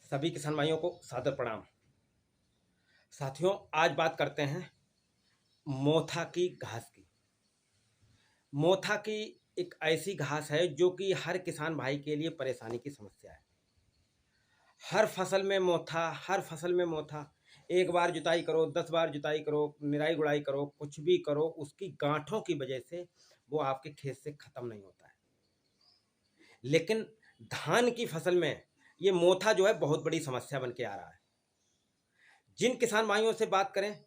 सभी किसान भाइयों को सादर प्रणाम। साथियों, आज बात करते हैं मोथा की घास की। मोथा की एक ऐसी घास है जो कि हर किसान भाई के लिए परेशानी की समस्या है। हर फसल में मोथा, हर फसल में मोथा। एक बार जुताई करो, 10 बार जुताई करो, निराई गुड़ाई करो, कुछ भी करो, उसकी गांठों की वजह से वो आपके खेत से खत्म नहीं होता है। लेकिन धान की फसल में ये मोथा जो है बहुत बड़ी समस्या बन के आ रहा है। जिन किसान भाइयों से बात करें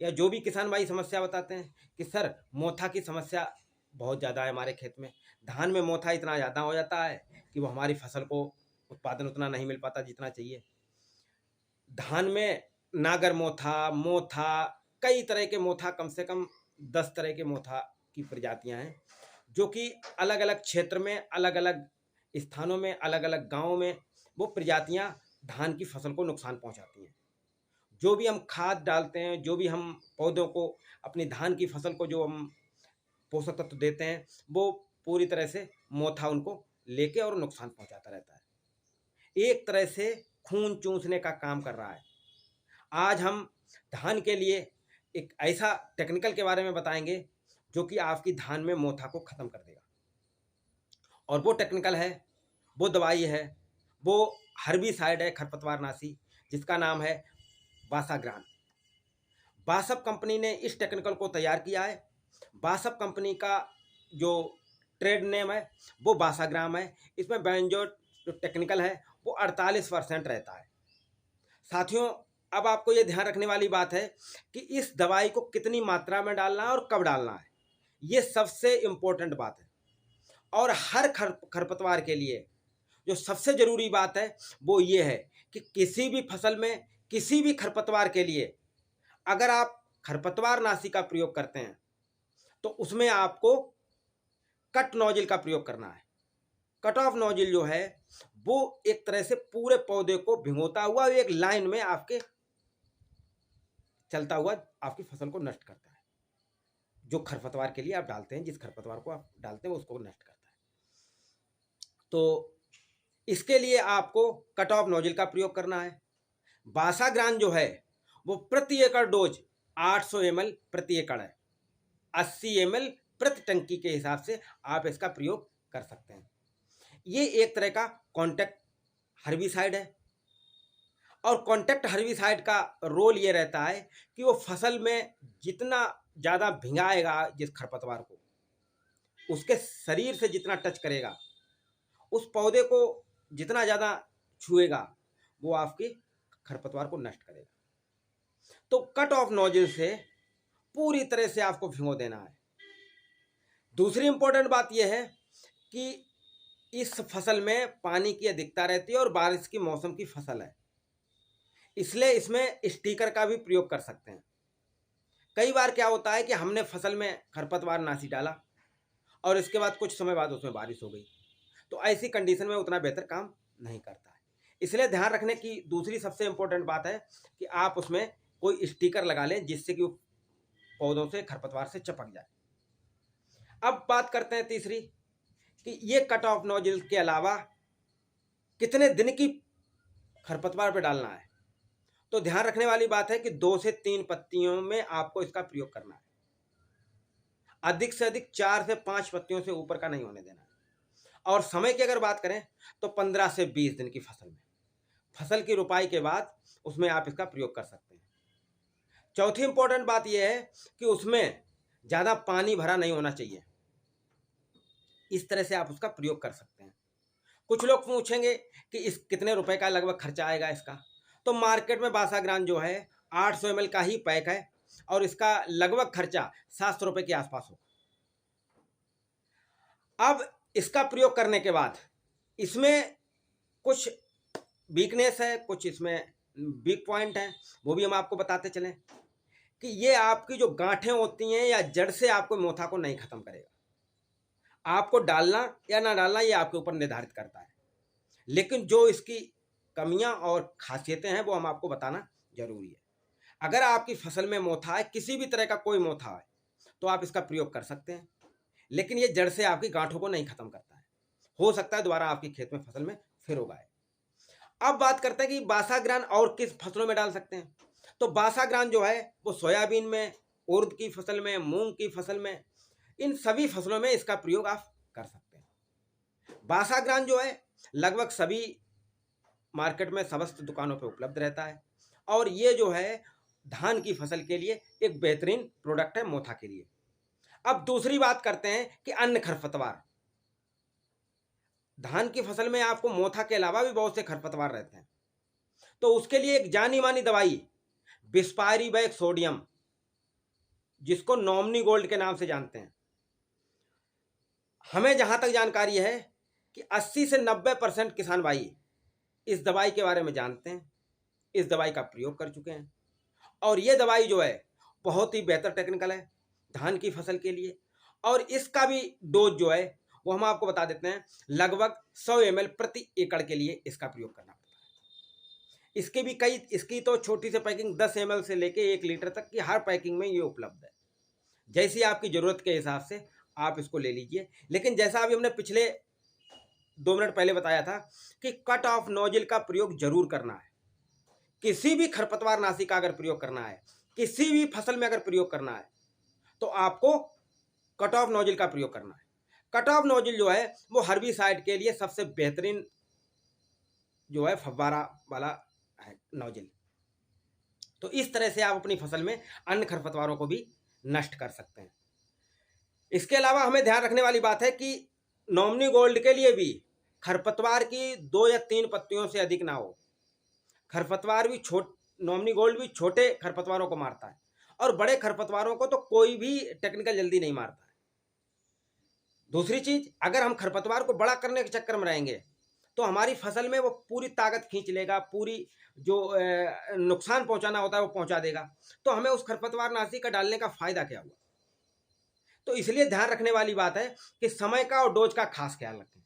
या जो भी किसान भाई समस्या बताते हैं कि सर मोथा की समस्या बहुत ज़्यादा है हमारे खेत में, धान में मोथा इतना ज़्यादा हो जाता है कि वो हमारी फसल को उत्पादन उतना नहीं मिल पाता जितना चाहिए। धान में नागर मोथा, मोथा, कई तरह के मोथा, कम से कम 10 तरह के मोथा की प्रजातियां हैं जो कि अलग अलग क्षेत्र में, अलग अलग स्थानों में, अलग अलग गाँवों में वो प्रजातियां धान की फसल को नुकसान पहुंचाती हैं। जो भी हम खाद डालते हैं, जो भी हम पौधों को, अपनी धान की फसल को जो हम पोषक तत्व देते हैं, वो पूरी तरह से मोथा उनको लेके और नुकसान पहुंचाता रहता है। एक तरह से खून चूसने का काम कर रहा है। आज हम धान के लिए एक ऐसा टेक्निकल के बारे में बताएंगे जो कि आपकी धान में मोथा को खत्म कर देगा। और वो टेक्निकल है, वो दवाई है, वो हर्बिसाइड है, खरपतवारनाशी, जिसका नाम है बासाग्राम। बासप कंपनी ने इस टेक्निकल को तैयार किया है। बासप कंपनी का जो ट्रेड नेम है वो बासाग्राम है। इसमें बेंजोट जो टेक्निकल है वो 48% रहता है। साथियों, अब आपको ये ध्यान रखने वाली बात है कि इस दवाई को कितनी मात्रा में डालना है और कब डालना है, ये सबसे इम्पोर्टेंट बात है। और हर खरपतवार के लिए जो सबसे ज़रूरी बात है वो ये है कि किसी भी फसल में, किसी भी खरपतवार के लिए अगर आप खरपतवारनाशी का प्रयोग करते हैं तो उसमें आपको कट नोजल का प्रयोग करना है। कट ऑफ नोजल जो है वो एक तरह से पूरे पौधे को भिगोता हुआ एक लाइन में आपके चलता हुआ आपकी फसल को नष्ट करता है। जो खरपतवार के लिए आप डालते हैं, जिस खरपतवार को आप डालते हैं उसको नष्ट करता है। तो इसके लिए आपको कट ऑफ नोजल का प्रयोग करना है। बासाग्राम जो है वो प्रति एकड़ डोज 800 ml प्रति एकड़ है। 80 ml प्रति टंकी के हिसाब से आप इसका प्रयोग कर सकते हैं। ये एक तरह का कॉन्टैक्ट हर्बिसाइड है। और कॉन्टैक्ट हर्बिसाइड का रोल ये रहता है कि वो फसल में जितना ज़्यादा भिंगाएगा जिस खरपतवार को, उसके शरीर से जितना टच करेगा, उस पौधे को जितना ज़्यादा छुएगा, वो आपके खरपतवार को नष्ट करेगा। तो कट ऑफ नोजल से पूरी तरह से आपको भिगो देना है। दूसरी इंपॉर्टेंट बात यह है कि इस फसल में पानी की अधिकता रहती है और बारिश की मौसम की फसल है, इसलिए इसमें स्टिकर का भी प्रयोग कर सकते हैं। कई बार क्या होता है कि हमने फसल में खरपतवारनाशी डाला और इसके बाद कुछ समय बाद उसमें बारिश हो गई, तो ऐसी कंडीशन में उतना बेहतर काम नहीं करता है। इसलिए ध्यान रखने की दूसरी सबसे इम्पोर्टेंट बात है कि आप उसमें कोई स्टिकर लगा लें जिससे कि वो पौधों से, खरपतवार से चिपक जाए। अब बात करते हैं तीसरी कि ये कट ऑफ नोजल के अलावा कितने दिन की खरपतवार पे डालना है। तो ध्यान रखने वाली बात है कि 2 से 3 पत्तियों में आपको इसका प्रयोग करना है। अधिक से अधिक 4 से 5 पत्तियों से ऊपर का नहीं होने देना है। और समय की अगर बात करें तो 15 से 20 दिन की फसल में, फसल की रुपाई के बाद उसमें आप इसका प्रयोग कर सकते हैं। चौथी इंपॉर्टेंट बात यह है कि उसमें ज़्यादा पानी भरा नहीं होना चाहिए। इस तरह से आप उसका प्रयोग कर सकते हैं। कुछ लोग पूछेंगे कि इस कितने रुपए का लगभग खर्चा आएगा इसका। तो मार्केट में बासाग्राम जो है 800 ml का ही पैक है और इसका लगभग खर्चा 700 रुपये के आसपास होगा। अब इसका प्रयोग करने के बाद इसमें कुछ वीकनेस है, कुछ इसमें वीक पॉइंट है, वो भी हम आपको बताते चलें कि ये आपकी जो गांठें होती हैं या जड़ से आपको मोथा को नहीं खत्म करेगा। आपको डालना या ना डालना ये आपके ऊपर निर्धारित करता है, लेकिन जो इसकी कमियां और खासियतें हैं वो हम आपको बताना जरूरी है। अगर आपकी फसल में मोथा है, किसी भी तरह का कोई मोथा है, तो आप इसका प्रयोग कर सकते हैं, लेकिन ये जड़ से आपकी गांठों को नहीं खत्म करता है। हो सकता है दोबारा आपकी खेत में फसल में फिर उगाए। अब बात करते हैं कि बासाग्रान और किस फसलों में डाल सकते हैं। तो बासाग्रान जो है वो सोयाबीन में, उर्द की फसल में, मूंग की फसल में, इन सभी फसलों में इसका प्रयोग आप कर सकते हैं। बासाग्रान जो है लगभग सभी मार्केट में समस्त दुकानों पर उपलब्ध रहता है और ये जो है धान की फसल के लिए एक बेहतरीन प्रोडक्ट है मोथा के लिए। अब दूसरी बात करते हैं कि अन्य खरपतवार। धान की फसल में आपको मोथा के अलावा भी बहुत से खरपतवार रहते हैं, तो उसके लिए एक जानी मानी दवाई बिस्पायरिवेक सोडियम, जिसको नॉमनी गोल्ड के नाम से जानते हैं। हमें जहां तक जानकारी है कि 80 से 90% किसान भाई इस दवाई के बारे में जानते हैं, इस दवाई का प्रयोग कर चुके हैं और ये दवाई जो है बहुत ही बेहतर टेक्निकल है धान की फसल के लिए। और इसका भी डोज जो है वो हम आपको बता देते हैं, लगभग 100 ml प्रति एकड़ के लिए इसका प्रयोग करना पड़ता है। इसके भी कई, इसकी तो छोटी सी पैकिंग 10 ml से लेके 1 लीटर तक की हर पैकिंग में ये उपलब्ध है। जैसी आपकी ज़रूरत के हिसाब से आप इसको ले लीजिए। लेकिन जैसा अभी हमने पिछले 2 मिनट पहले बताया था कि कट ऑफ नोजल का प्रयोग जरूर करना है। किसी भी खरपतवार नाशी का अगर प्रयोग करना है, किसी भी फसल में अगर प्रयोग करना है, तो आपको कट ऑफ नोजल का प्रयोग करना है। कट ऑफ नोजल जो है वो हर्बिसाइड के लिए सबसे बेहतरीन जो है फव्वारा वाला है नोजल। तो इस तरह से आप अपनी फसल में अन्य खरपतवारों को भी नष्ट कर सकते हैं। इसके अलावा हमें ध्यान रखने वाली बात है कि नॉमनी गोल्ड के लिए भी खरपतवार की 2 या 3 पत्तियों से अधिक ना हो। खरपतवार भी नॉमनी गोल्ड भी छोटे खरपतवारों को मारता है और बड़े खरपतवारों को तो कोई भी टेक्निकल जल्दी नहीं मारता है। दूसरी चीज, अगर हम खरपतवार को बड़ा करने के चक्कर में रहेंगे तो हमारी फसल में वो पूरी ताकत खींच लेगा, पूरी जो नुकसान पहुंचाना होता है वो पहुंचा देगा। तो हमें उस खरपतवार नाशी का डालने का फायदा क्या हुआ। तो इसलिए ध्यान रखने वाली बात है कि समय का और डोज का खास ख्याल रखें,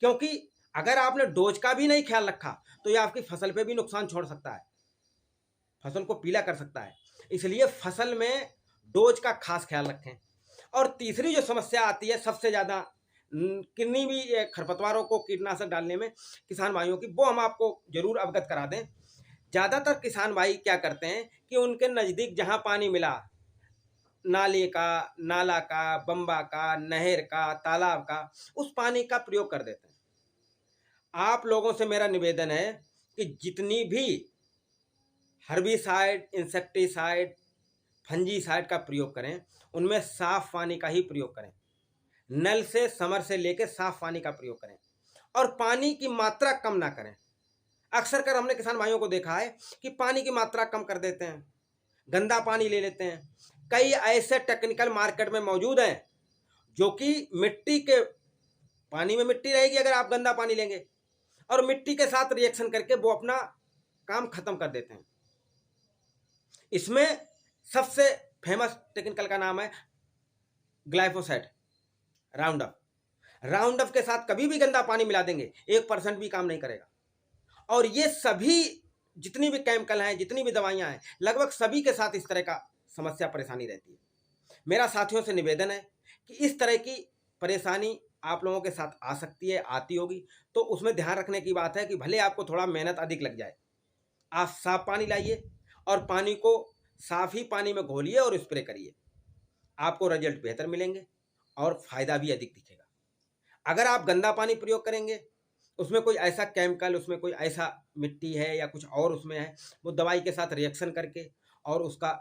क्योंकि अगर आपने डोज का भी नहीं ख्याल रखा तो ये आपकी फसल पे भी नुकसान छोड़ सकता है, फसल को पीला कर सकता है। इसलिए फसल में डोज का खास ख्याल रखें। और तीसरी जो समस्या आती है सबसे ज़्यादा किन्हीं भी खरपतवारों को कीटनाशक डालने में किसान भाइयों की, वो हम आपको जरूर अवगत करा दें। ज़्यादातर किसान भाई क्या करते हैं कि उनके नज़दीक जहाँ पानी मिला, नाले का, नाला का, बम्बा का, नहर का, तालाब का, उस पानी का प्रयोग कर देते हैं। आप लोगों से मेरा निवेदन है कि जितनी भी हर्बिसाइड, इंसेक्टिसाइड, फंजीसाइड का प्रयोग करें, उनमें साफ पानी का ही प्रयोग करें। नल से, समर से लेकर साफ पानी का प्रयोग करें और पानी की मात्रा कम ना करें। अक्सर कर हमने किसान भाइयों को देखा है कि पानी की मात्रा कम कर देते हैं, गंदा पानी ले लेते हैं। कई ऐसे टेक्निकल मार्केट में मौजूद हैं जो कि मिट्टी के पानी में मिट्टी रहेगी अगर आप गंदा पानी लेंगे, और मिट्टी के साथ रिएक्शन करके वो अपना काम खत्म कर देते हैं। इसमें सबसे फेमस टेक्निकल का नाम है ग्लाइफोसेट, राउंडअप। राउंडअप के साथ कभी भी गंदा पानी मिला देंगे 1% भी काम नहीं करेगा। और ये सभी जितनी भी केमिकल हैं, जितनी भी दवाइयां हैं, लगभग सभी के साथ इस तरह का समस्या परेशानी रहती है। मेरा साथियों से निवेदन है कि इस तरह की परेशानी आप लोगों के साथ आ सकती है, आती होगी, तो उसमें ध्यान रखने की बात है कि भले आपको थोड़ा मेहनत अधिक लग जाए, आप साफ पानी लाइए और पानी को साफ ही पानी में घोलिए और स्प्रे करिए। आपको रिजल्ट बेहतर मिलेंगे और फायदा भी अधिक दिखेगा। अगर आप गंदा पानी प्रयोग करेंगे, उसमें कोई ऐसा केमिकल, उसमें कोई ऐसा मिट्टी है या कुछ और उसमें है, वो दवाई के साथ रिएक्शन करके और उसका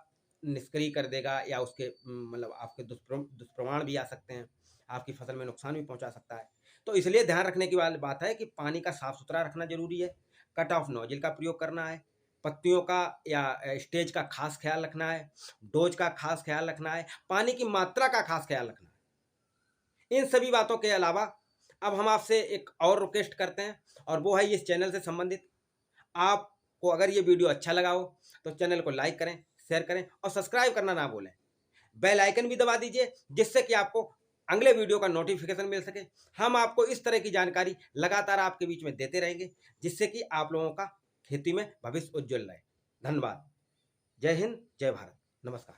निष्क्रिय कर देगा, या उसके मतलब आपके दुष्प्रमाण भी आ सकते हैं, आपकी फसल में नुकसान भी पहुंचा सकता है। तो इसलिए ध्यान रखने की वाली बात है कि पानी का साफ सुथरा रखना जरूरी है, कट ऑफ नोजल का प्रयोग करना है, पत्तियों का या स्टेज का खास ख्याल रखना है, डोज का खास ख्याल रखना है, पानी की मात्रा का खास ख्याल रखना है। इन सभी बातों के अलावा अब हम आपसे एक और रिक्वेस्ट करते हैं, और वो है इस चैनल से संबंधित। आपको अगर ये वीडियो अच्छा लगा हो तो चैनल को लाइक करें, शेयर करें और सब्सक्राइब करना ना भूलें। बेल आइकन भी दबा दीजिए, जिससे कि आपको अगले वीडियो का नोटिफिकेशन मिल सके। हम आपको इस तरह की जानकारी लगातार आपके बीच में देते रहेंगे, जिससे कि आप लोगों का खेती में भविष्य उज्जवल रहे। धन्यवाद। जय हिंद, जय भारत, नमस्कार।